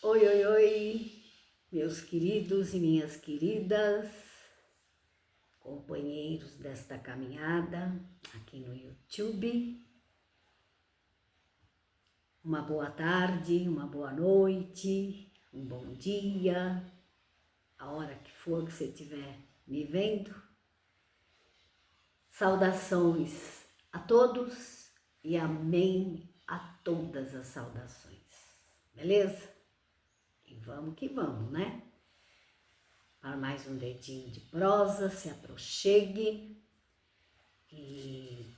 Oi, oi, oi, meus queridos e minhas queridas, companheiros desta caminhada aqui no YouTube. Uma boa tarde, uma boa noite, um bom dia, a hora que for que você estiver me vendo. Saudações a todos e amém a todas as saudações, beleza? E vamos que vamos, né? Para mais um dedinho de prosa, se aproxegue e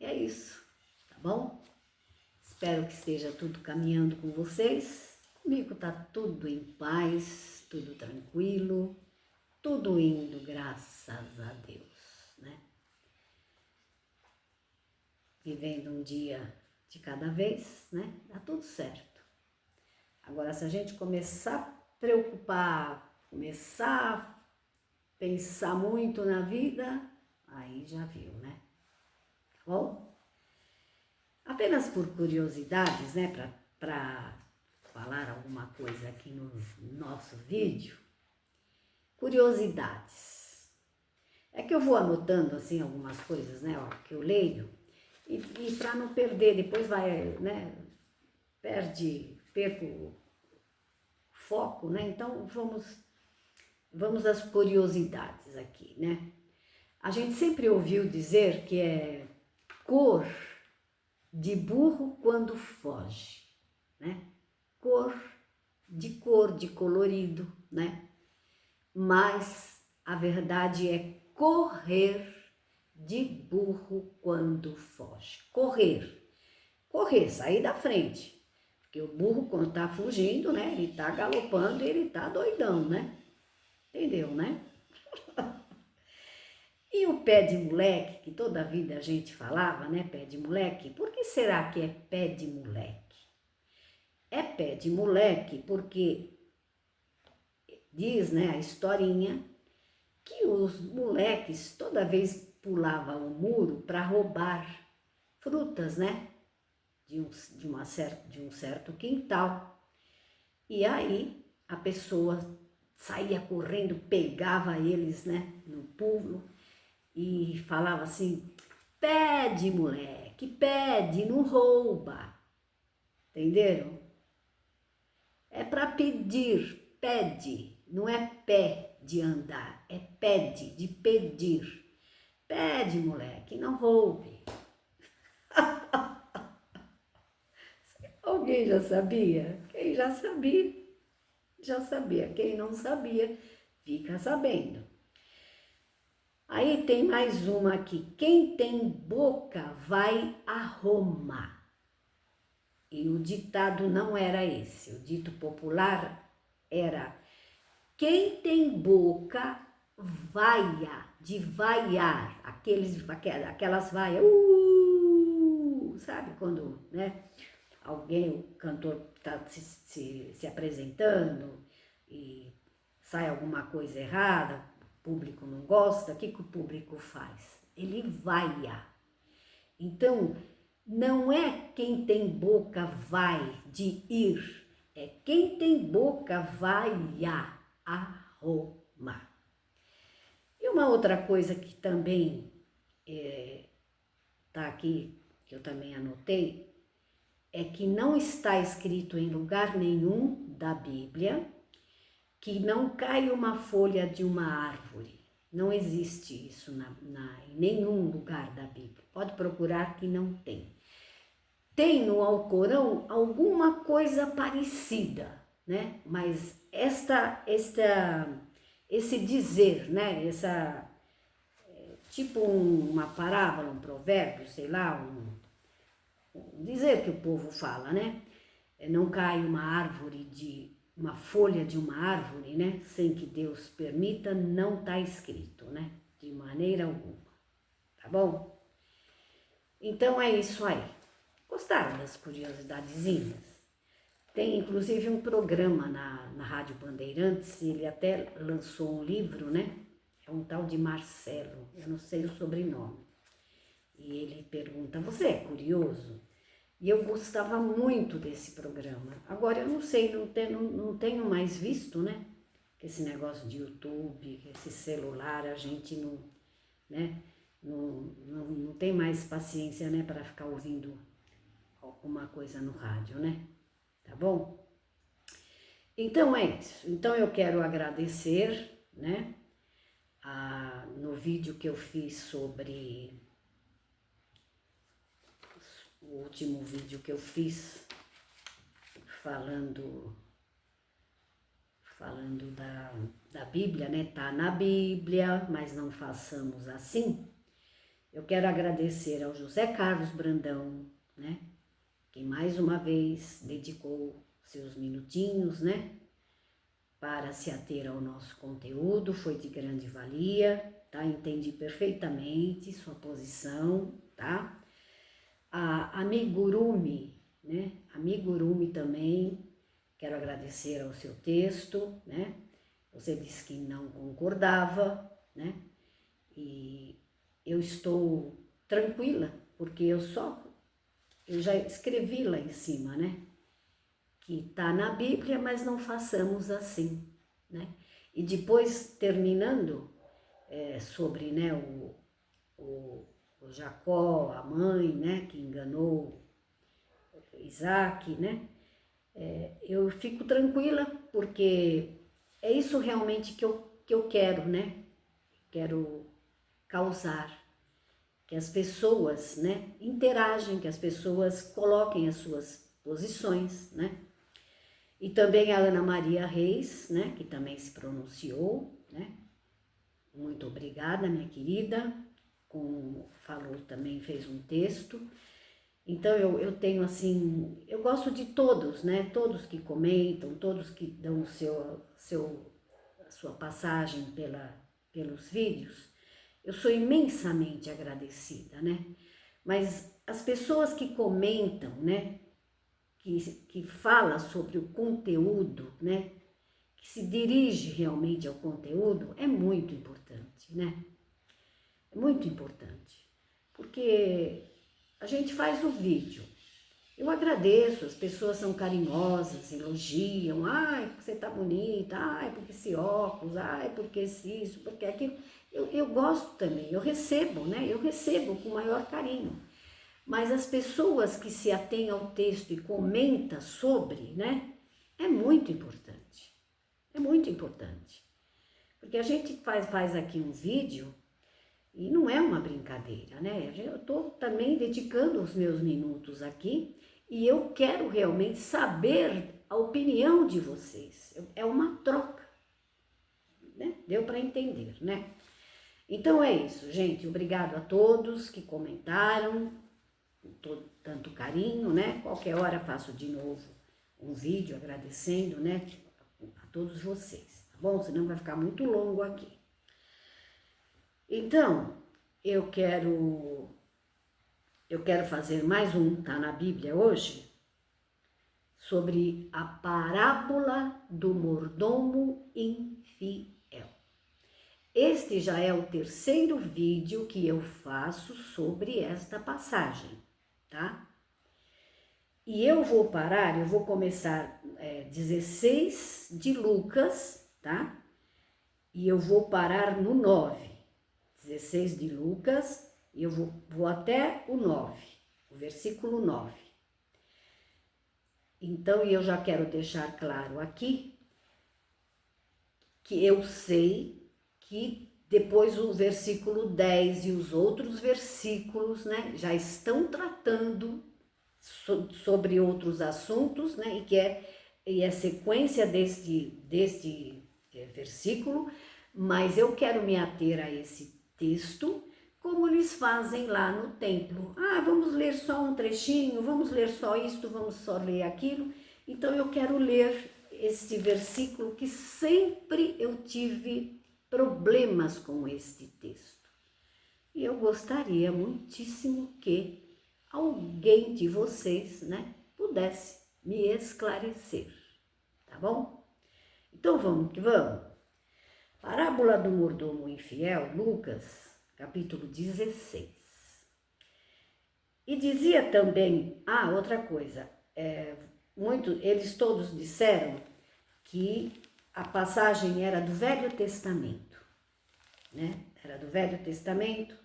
é isso, tá bom? Espero que esteja tudo caminhando com vocês. Comigo tá tudo em paz, tudo tranquilo, tudo indo, graças a Deus, né? Vivendo um dia de cada vez, né? Dá tudo certo. Agora, se a gente começar a preocupar, começar a pensar muito na vida, aí já viu, né? Tá bom? Apenas por curiosidades, né, para falar alguma coisa aqui no nosso vídeo, curiosidades. É que eu vou anotando, assim, algumas coisas, né, ó, que eu leio, e para não perder, depois vai, né, perco o foco, né, então vamos às curiosidades aqui, né. A gente sempre ouviu dizer que é cor de burro quando foge, né? Cor, de colorido, né? Mas a verdade é correr de burro quando foge. Correr, sair da frente. Porque o burro, quando tá fugindo, né? Ele tá galopando e ele tá doidão, né? Entendeu, né? E o pé de moleque, que toda a vida a gente falava, né? Pé de moleque, por que será que é pé de moleque? É pé de moleque porque diz, né, a historinha, que os moleques toda vez pulavam o muro para roubar frutas, né, de um certo quintal. E aí a pessoa saía correndo, pegava eles, né, no pulo e falava assim: pede, moleque, pede, não rouba. Entenderam? É para pedir, pede, não é pé de andar, é pede, de pedir. Pede, moleque, não roube. Alguém já sabia? Quem já sabia, já sabia. Quem não sabia, fica sabendo. Aí tem mais uma aqui. Quem tem boca vai a Roma. E o ditado não era esse. O dito popular era: quem tem boca vaia, de vaiar, aquelas vaias, sabe quando, né, alguém, o cantor está se apresentando e sai alguma coisa errada, o público não gosta, o que o público faz? Ele vaia. Então, não é quem tem boca vai de ir, é quem tem boca vai a Roma. E uma outra coisa que também tá aqui, que eu também anotei, é que não está escrito em lugar nenhum da Bíblia que não cai uma folha de uma árvore. Não existe isso em nenhum lugar da Bíblia. Pode procurar que não tem. Tem no Alcorão alguma coisa parecida, né? Mas esse dizer, né? Tipo uma parábola, um provérbio, sei lá, um dizer que o povo fala, né? Não cai uma folha de uma árvore, né? Sem que Deus permita, não está escrito, né? De maneira alguma, tá bom? Então é isso aí. Gostaram das curiosidadezinhas? Tem inclusive um programa na Rádio Bandeirantes, ele até lançou um livro, né? É um tal de Marcelo, eu não sei o sobrenome. E ele pergunta: você é curioso? E eu gostava muito desse programa. Agora eu não sei, não tenho mais visto, né? Que esse negócio de YouTube, esse celular, a gente não, né? Não tem mais paciência, né? Para ficar ouvindo alguma coisa no rádio, né? Tá bom? Então é isso. Então eu quero agradecer, né? No vídeo que eu fiz sobre o último vídeo que eu fiz falando da Bíblia, né? Tá na Bíblia, mas não façamos assim. Eu quero agradecer ao José Carlos Brandão, né? Que mais uma vez dedicou seus minutinhos, né? Para se ater ao nosso conteúdo, foi de grande valia, tá? Entendi perfeitamente sua posição, tá? A Amigurumi, né? Amigurumi também, quero agradecer ao seu texto, né? Você disse que não concordava, né? E eu estou tranquila, porque eu já escrevi lá em cima, né? Que está na Bíblia, mas não façamos assim, né? E depois, terminando, sobre, né, o Jacó, a mãe, né, que enganou Isaac, né? Eu fico tranquila, porque é isso realmente que eu quero, né? Quero causar, que as pessoas, né, interagem, que as pessoas coloquem as suas posições, né? E também a Ana Maria Reis, né, que também se pronunciou, né? Muito obrigada, minha querida, como falou também, fez um texto. Então eu tenho assim, eu gosto de todos, né? Todos que comentam, todos que dão a sua passagem pelos vídeos. Eu sou imensamente agradecida, né? Mas as pessoas que comentam, né? Que fala sobre o conteúdo, né? Que se dirige realmente ao conteúdo, é muito importante, né? É muito importante, porque a gente faz o vídeo. Eu agradeço, as pessoas são carinhosas, elogiam, ai, porque você tá bonita, ai, porque esse óculos, ai, porque isso, porque aquilo. Eu gosto também, eu recebo, né? Eu recebo com o maior carinho. Mas as pessoas que se atêm ao texto e comentam sobre, né? É muito importante. É muito importante. Porque a gente faz aqui um vídeo e não é uma brincadeira, né? Eu estou também dedicando os meus minutos aqui e eu quero realmente saber a opinião de vocês. É uma troca, né? Deu para entender, né? Então é isso, gente. Obrigado a todos que comentaram, com tanto carinho, né? Qualquer hora faço de novo um vídeo agradecendo, né? A todos vocês, tá bom? Senão vai ficar muito longo aqui. Então, eu quero fazer mais um, tá na Bíblia hoje, sobre a parábola do mordomo infiel. Este já é o terceiro vídeo que eu faço sobre esta passagem, tá? E eu vou começar 16 de Lucas, tá? E eu vou parar no 9. 16 de Lucas, e eu vou até o 9, o versículo 9. Então, eu já quero deixar claro aqui que eu sei que depois o versículo 10 e os outros versículos, né, já estão tratando sobre outros assuntos, né, e é sequência deste versículo, mas eu quero me ater a esse texto, como eles fazem lá no templo. Ah, vamos ler só um trechinho, vamos ler só isto, vamos só ler aquilo. Então eu quero ler este versículo que sempre eu tive problemas com este texto. E eu gostaria muitíssimo que alguém de vocês, né, pudesse me esclarecer, tá bom? Então vamos que vamos. Parábola do mordomo infiel, Lucas, capítulo 16. E dizia também, outra coisa, eles todos disseram que a passagem era do Velho Testamento, né? Era do Velho Testamento,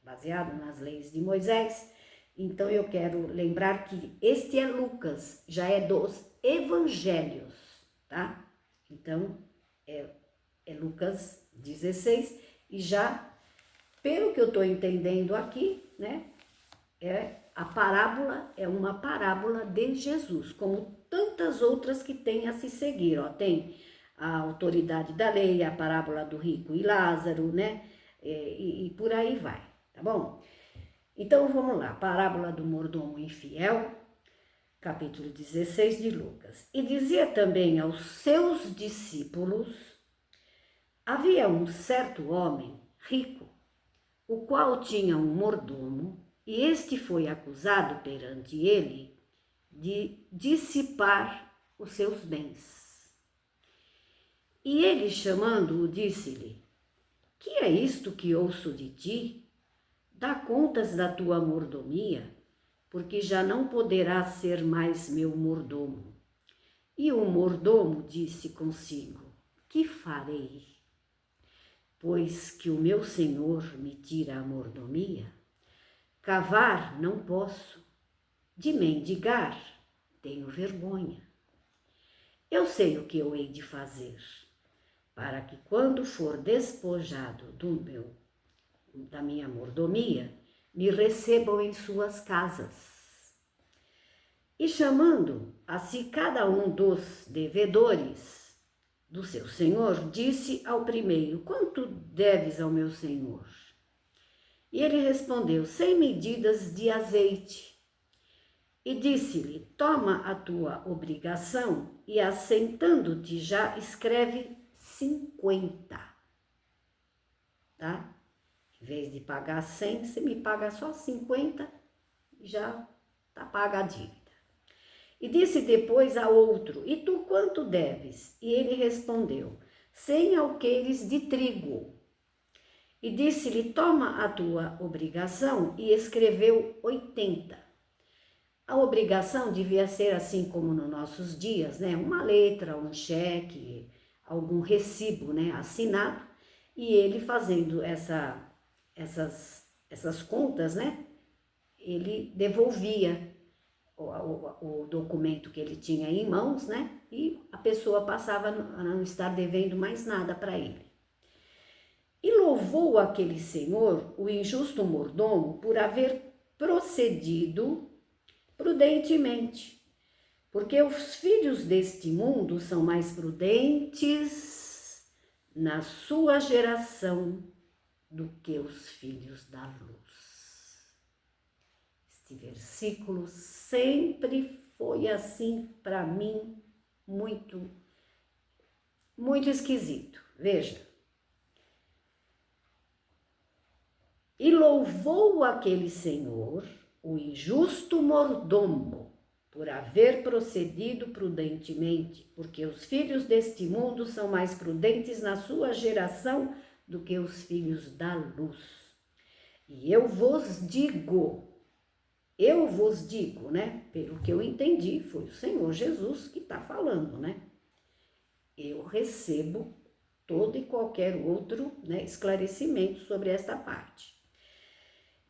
baseado nas leis de Moisés. Então eu quero lembrar que este é Lucas, já é dos Evangelhos, tá? Então é Lucas 16 e já, pelo que eu estou entendendo aqui, né? A parábola é uma parábola de Jesus, como tantas outras que tem a se seguir, ó. Tem a autoridade da lei, a parábola do rico e Lázaro, né? E por aí vai, tá bom? Então vamos lá, parábola do mordomo infiel, capítulo 16 de Lucas. E dizia também aos seus discípulos: havia um certo homem rico, o qual tinha um mordomo, e este foi acusado perante ele de dissipar os seus bens. E ele, chamando-o, disse-lhe: que é isto que ouço de ti? Dá contas da tua mordomia, porque já não poderás ser mais meu mordomo. E o mordomo disse consigo: que farei? Pois que o meu senhor me tira a mordomia, cavar não posso, de mendigar tenho vergonha. Eu sei o que eu hei de fazer, para que quando for despojado da minha mordomia, me recebam em suas casas. E chamando a si cada um dos devedores do seu senhor, disse ao primeiro: quanto deves ao meu senhor? E ele respondeu: 100 medidas de azeite. E disse-lhe: toma a tua obrigação e, assentando-te já, escreve 50. Tá? Em vez de pagar 100, você me paga só 50, já tá paga a dívida. E disse depois a outro: e tu quanto deves? E ele respondeu: 100 alqueires de trigo. E disse-lhe: toma a tua obrigação, e escreveu 80. A obrigação devia ser assim como nos nossos dias, né? Uma letra, um cheque, algum recibo, né? Assinado. E ele fazendo essas contas, né? Ele devolvia o documento que ele tinha em mãos, né? E a pessoa passava a não estar devendo mais nada para ele. E louvou aquele senhor, o injusto mordomo, por haver procedido prudentemente, porque os filhos deste mundo são mais prudentes na sua geração do que os filhos da luz. Este versículo sempre foi assim para mim, muito, muito esquisito. Veja. E louvou aquele senhor, o injusto mordomo, por haver procedido prudentemente, porque os filhos deste mundo são mais prudentes na sua geração do que os filhos da luz. E eu vos digo, né? Pelo que eu entendi, foi o Senhor Jesus que está falando, né? Eu recebo todo e qualquer outro, né, esclarecimento sobre esta parte.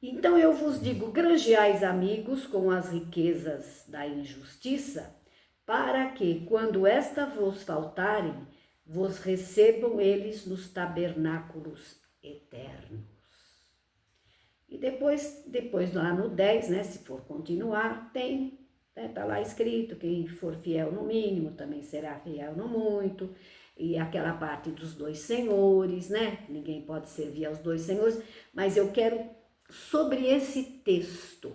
Então eu vos digo: granjeais amigos com as riquezas da injustiça, para que, quando esta vos faltarem, vos recebam eles nos tabernáculos eternos. E depois lá no 10, né, se for continuar, tem, né, tá lá escrito: quem for fiel no mínimo também será fiel no muito. E aquela parte dos dois senhores, né? Ninguém pode servir aos dois senhores, mas eu quero sobre esse texto.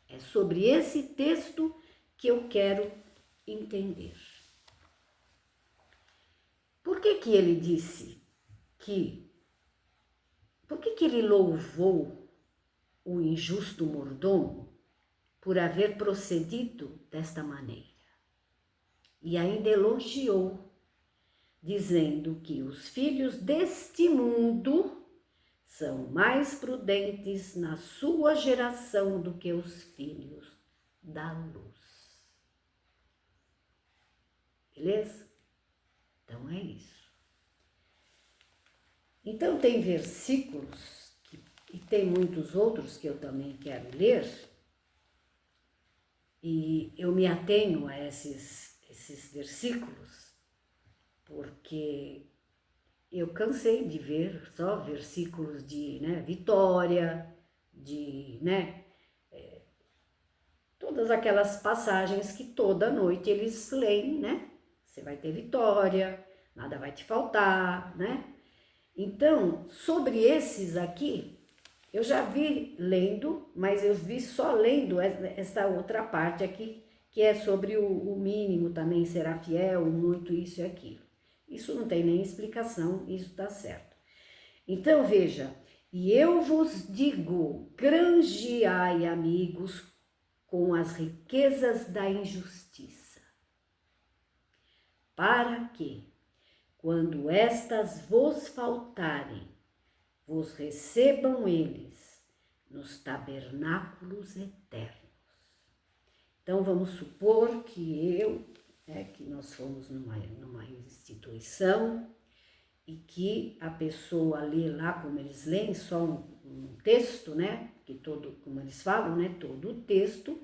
É sobre esse texto que eu quero entender. Por que ele disse por que ele louvou o injusto mordomo por haver procedido desta maneira? E ainda elogiou, dizendo que os filhos deste mundo são mais prudentes na sua geração do que os filhos da luz. Beleza? Então é isso. Então tem versículos, e tem muitos outros que eu também quero ler, e eu me atenho a esses versículos, porque eu cansei de ver só versículos de vitória, de todas aquelas passagens que toda noite eles leem, né? Você vai ter vitória, nada vai te faltar, né? Então, sobre esses aqui, eu já vi lendo, mas eu vi só lendo essa outra parte aqui, que é sobre o mínimo também será fiel, muito isso e aquilo. Isso não tem nem explicação, isso está certo. Então, veja, e eu vos digo, granjeai amigos com as riquezas da injustiça, para que, quando estas vos faltarem, vos recebam eles nos tabernáculos eternos. Então, vamos supor que que nós fomos numa instituição e que a pessoa lê lá, como eles leem, só um texto, né? Que como eles falam, né? Todo o texto.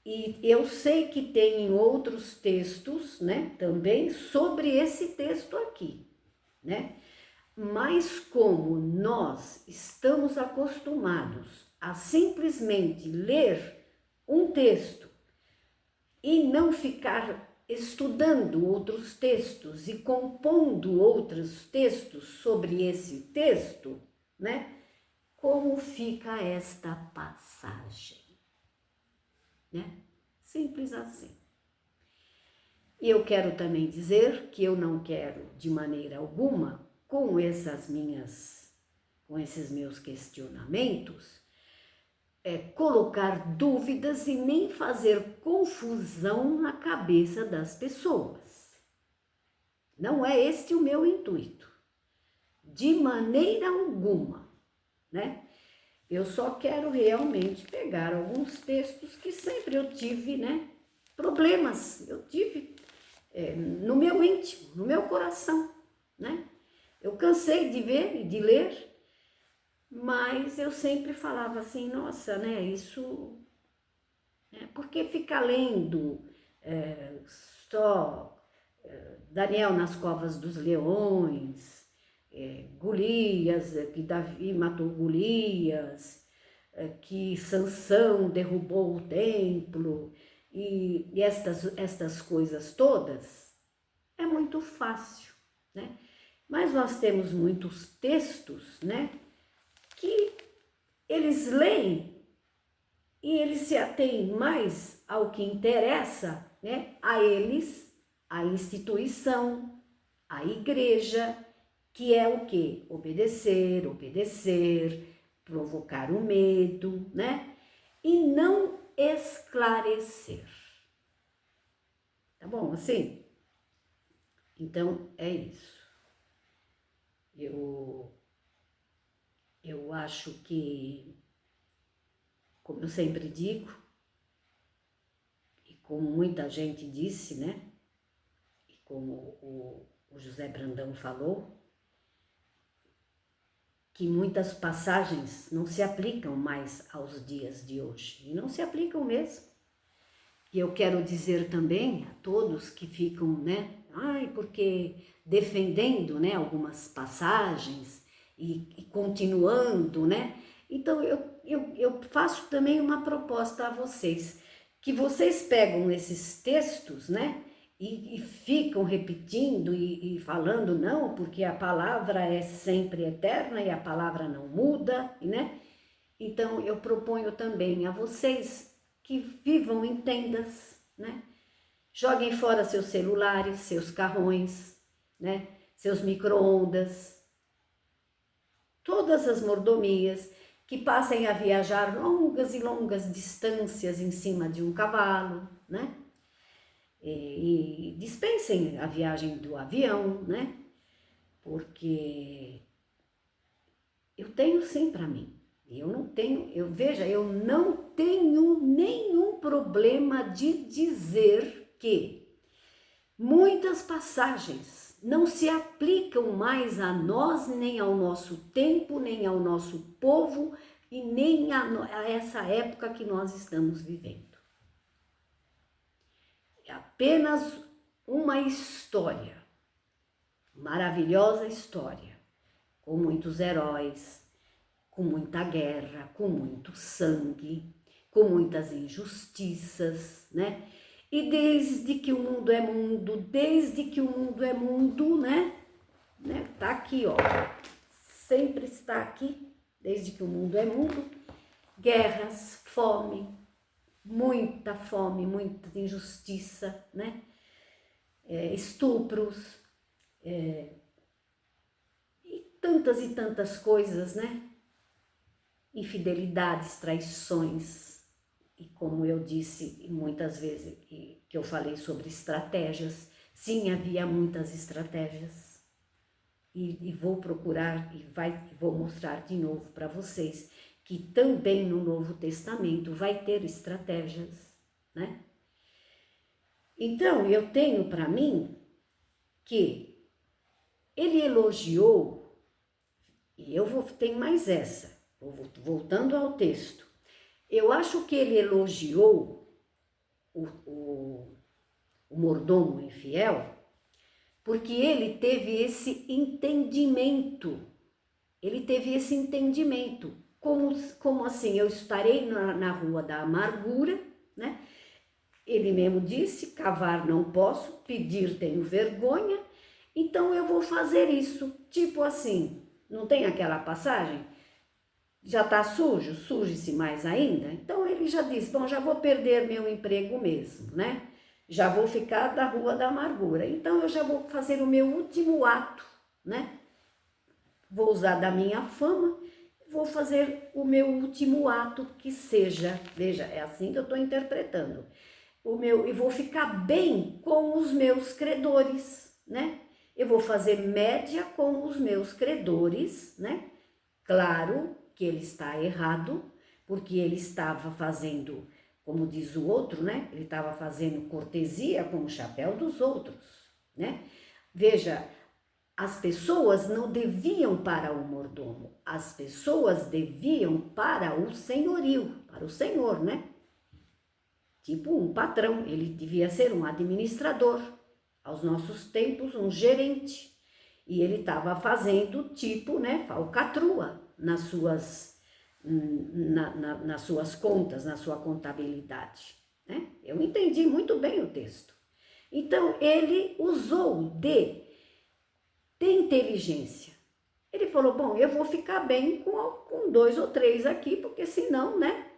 E eu sei que tem outros textos, né? Também sobre esse texto aqui, né? Mas como nós estamos acostumados a simplesmente ler um texto e não ficar estudando outros textos e compondo outros textos sobre esse texto, né? Como fica esta passagem, né? Simples assim. E eu quero também dizer que eu não quero de maneira alguma, com esses meus questionamentos, colocar dúvidas e nem fazer confusão na cabeça das pessoas. Não é este o meu intuito, de maneira alguma, né? Eu só quero realmente pegar alguns textos que sempre eu tive, né? Problemas, eu tive no meu íntimo, no meu coração, né? Eu cansei de ver e de ler, mas eu sempre falava assim, nossa, né, isso... porque ficar lendo só Daniel nas covas dos leões, Golias, que Davi matou Golias, que Sansão derrubou o templo, e estas coisas todas, é muito fácil, né? Mas nós temos muitos textos, né, que eles leem e eles se atêm mais ao que interessa, né, a eles, a instituição, a igreja, que é o quê? Obedecer, provocar o medo, né? E não esclarecer. Tá bom assim? Então, é isso. Eu acho que, como eu sempre digo, e como muita gente disse, né? E como o José Brandão falou, que muitas passagens não se aplicam mais aos dias de hoje. E não se aplicam mesmo. E eu quero dizer também a todos que ficam, né? Porque defendendo, né, algumas passagens e continuando, né? Então, eu faço também uma proposta a vocês, que vocês pegam esses textos, né? E ficam repetindo e falando, não, porque a palavra é sempre eterna e a palavra não muda, né? Então, eu proponho também a vocês que vivam em tendas, né? Joguem fora seus celulares, seus carrões, né? Seus micro-ondas, todas as mordomias, que passem a viajar longas e longas distâncias em cima de um cavalo, né? E dispensem a viagem do avião, né? Porque Eu tenho sim para mim. Eu não tenho, eu não tenho nenhum problema de dizer que muitas passagens não se aplicam mais a nós, nem ao nosso tempo, nem ao nosso povo e nem a essa época que nós estamos vivendo. É apenas uma história, maravilhosa história, com muitos heróis, com muita guerra, com muito sangue, com muitas injustiças, né? E desde que o mundo é mundo, né? Tá aqui, ó. Sempre está aqui, desde que o mundo é mundo. Guerras, fome, muita injustiça, né? Estupros, e tantas coisas, né? Infidelidades, traições, e como eu disse muitas vezes, que eu falei sobre estratégias, sim, havia muitas estratégias, e vou procurar vou mostrar de novo para vocês, que também no Novo Testamento vai ter estratégias, né? Então, eu tenho para mim que ele elogiou, e tenho mais essa, voltando ao texto, eu acho que ele elogiou o mordomo infiel, porque ele teve esse entendimento. Como assim? Eu estarei na rua da amargura, né? Ele mesmo disse, cavar não posso, pedir tenho vergonha, então eu vou fazer isso. Tipo assim, não tem aquela passagem? Já está sujo? Suje-se mais ainda? Então ele já disse, bom, já vou perder meu emprego mesmo, né? Já vou ficar da rua da amargura. Então eu já vou fazer o meu último ato, né? Vou usar da minha fama, vou fazer o meu último ato que seja, veja, é assim que eu estou interpretando, e vou ficar bem com os meus credores, né? Eu vou fazer média com os meus credores, né? Claro que ele está errado, porque ele estava fazendo, como diz o outro, né? Ele estava fazendo cortesia com o chapéu dos outros, né? Veja, as pessoas não deviam para o mordomo, as pessoas deviam para o senhorio, para o senhor, né? Tipo um patrão, ele devia ser um administrador, aos nossos tempos um gerente, e ele estava fazendo tipo, né, falcatrua nas suas contas, na sua contabilidade, né? Eu entendi muito bem o texto. Então ele usou de inteligência. Ele falou, bom, eu vou ficar bem com 2 ou 3 aqui, porque senão, né?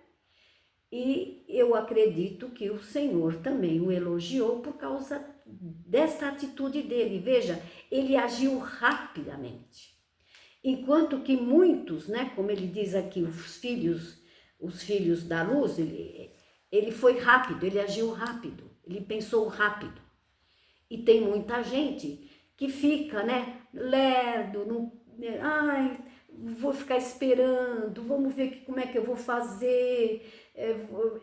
E eu acredito que o Senhor também o elogiou por causa dessa atitude dele. Veja, ele agiu rapidamente. Enquanto que muitos, né, como ele diz aqui, os filhos da luz, ele foi rápido, ele agiu rápido, ele pensou rápido. E tem muita gente que fica, né, lerdo, ai, vou ficar esperando, vamos ver como é que eu vou fazer,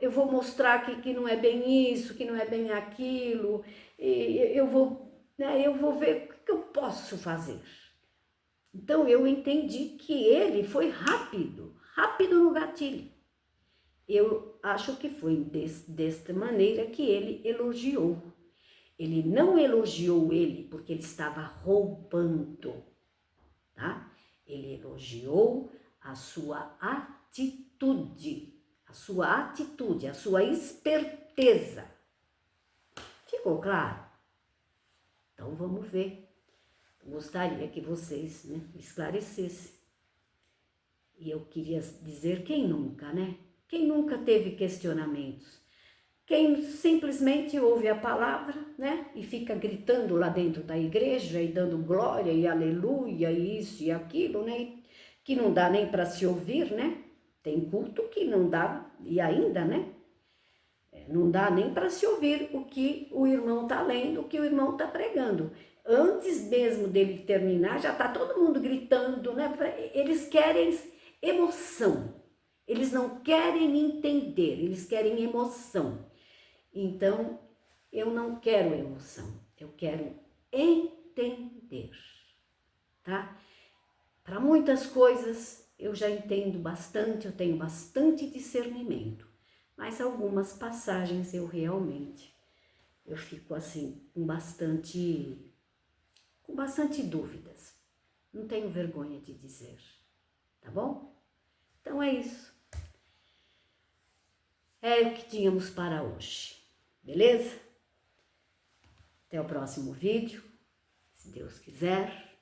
eu vou mostrar que não é bem isso, que não é bem aquilo, e eu vou ver o que eu posso fazer. Então eu entendi que ele foi rápido no gatilho. Eu acho que foi desta maneira que ele elogiou. Ele não elogiou ele porque ele estava roubando, tá? Ele elogiou a sua atitude, a sua esperteza. Ficou claro? Então vamos ver. Gostaria que vocês, né, esclarecessem. E eu queria dizer, quem nunca, né? Quem nunca teve questionamentos? Quem simplesmente ouve a palavra, né, e fica gritando lá dentro da igreja e dando glória e aleluia e isso e aquilo, né, que não dá nem para se ouvir, né? Tem culto que não dá, e ainda, né? Não dá nem para se ouvir o que o irmão está lendo, o que o irmão está pregando. antes mesmo dele terminar, já tá todo mundo gritando, né? Eles querem emoção, eles não querem entender, eles querem emoção. Então, eu não quero emoção, eu quero entender, tá? Para muitas coisas eu já entendo bastante, eu tenho bastante discernimento, mas algumas passagens eu realmente, eu fico assim, com bastante dúvidas. Não tenho vergonha de dizer, tá bom? Então é isso. É o que tínhamos para hoje, beleza? Até o próximo vídeo, se Deus quiser,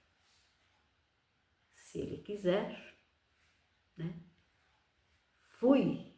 se Ele quiser, né? Fui!